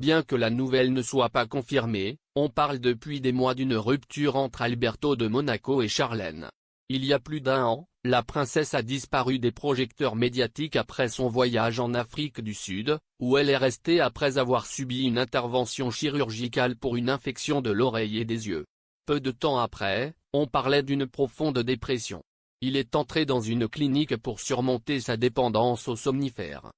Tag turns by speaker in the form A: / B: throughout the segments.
A: Bien que la nouvelle ne soit pas confirmée, on parle depuis des mois d'une rupture entre Alberto de Monaco et Charlène. Il y a plus d'un an, la princesse a disparu des projecteurs médiatiques après son voyage en Afrique du Sud, où elle est restée après avoir subi une intervention chirurgicale pour une infection de l'oreille et des yeux. Peu de temps après, on parlait d'une profonde dépression. Il est entré dans une clinique pour surmonter sa dépendance aux somnifères.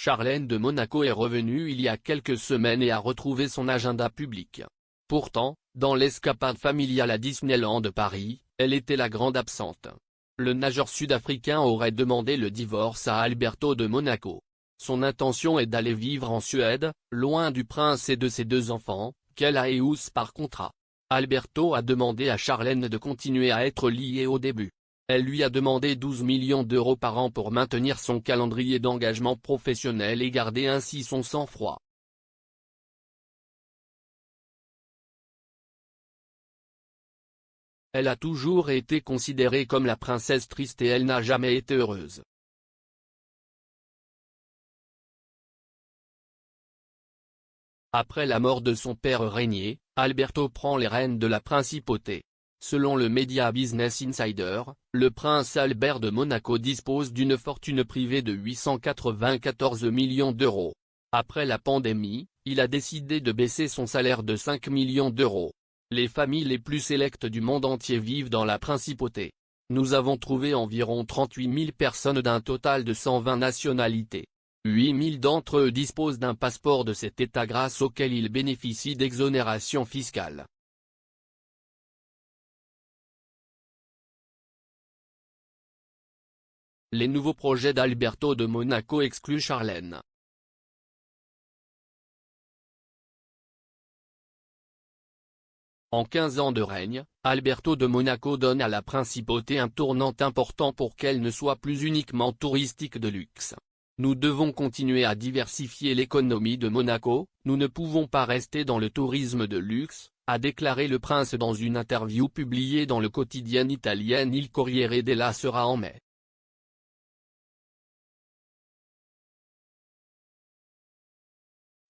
A: Charlène de Monaco est revenue il y a quelques semaines et a retrouvé son agenda public. Pourtant, dans l'escapade familiale à Disneyland Paris, elle était la grande absente. Le nageur sud-africain aurait demandé le divorce à Alberto de Monaco. Son intention est d'aller vivre en Suède, loin du prince et de ses 2 enfants, qu'elle a épousés par contrat. Alberto a demandé à Charlène de continuer à être liée au début. Elle lui a demandé 12 millions d'euros par an pour maintenir son calendrier d'engagement professionnel et garder ainsi son sang-froid. Elle a toujours été considérée comme la princesse triste et elle n'a jamais été heureuse. Après la mort de son père Régnier, Alberto prend les rênes de la principauté. Selon le média Business Insider, le prince Albert de Monaco dispose d'une fortune privée de 894 millions d'euros. Après la pandémie, il a décidé de baisser son salaire de 5 millions d'euros. Les familles les plus sélectes du monde entier vivent dans la principauté. Nous avons trouvé environ 38 000 personnes d'un total de 120 nationalités. 8 000 d'entre eux disposent d'un passeport de cet État grâce auquel ils bénéficient d'exonérations fiscales. Les nouveaux projets d'Alberto de Monaco excluent Charlène. En 15 ans de règne, Alberto de Monaco donne à la principauté un tournant important pour qu'elle ne soit plus uniquement touristique de luxe. Nous devons continuer à diversifier l'économie de Monaco, nous ne pouvons pas rester dans le tourisme de luxe, a déclaré le prince dans une interview publiée dans le quotidien italien Il Corriere della Sera en mai.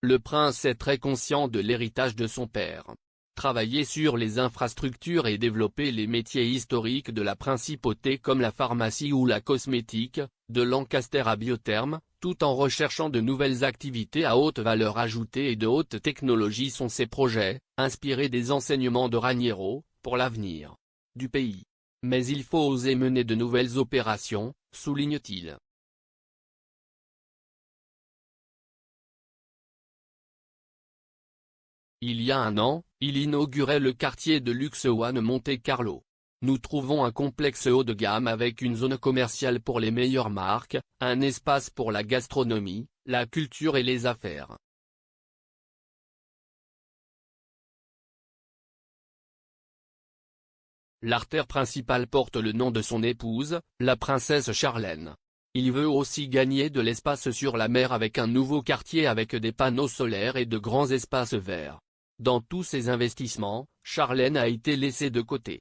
A: Le prince est très conscient de l'héritage de son père. Travailler sur les infrastructures et développer les métiers historiques de la principauté comme la pharmacie ou la cosmétique, de Lancaster à Biotherm, tout en recherchant de nouvelles activités à haute valeur ajoutée et de haute technologie sont ses projets, inspirés des enseignements de Raniero, pour l'avenir du pays. Mais il faut oser mener de nouvelles opérations, souligne-t-il. Il y a un an, il inaugurait le quartier de luxe One Monte Carlo. Nous trouvons un complexe haut de gamme avec une zone commerciale pour les meilleures marques, un espace pour la gastronomie, la culture et les affaires. L'artère principale porte le nom de son épouse, la princesse Charlène. Il veut aussi gagner de l'espace sur la mer avec un nouveau quartier avec des panneaux solaires et de grands espaces verts. Dans tous ces investissements, Charlène a été laissée de côté.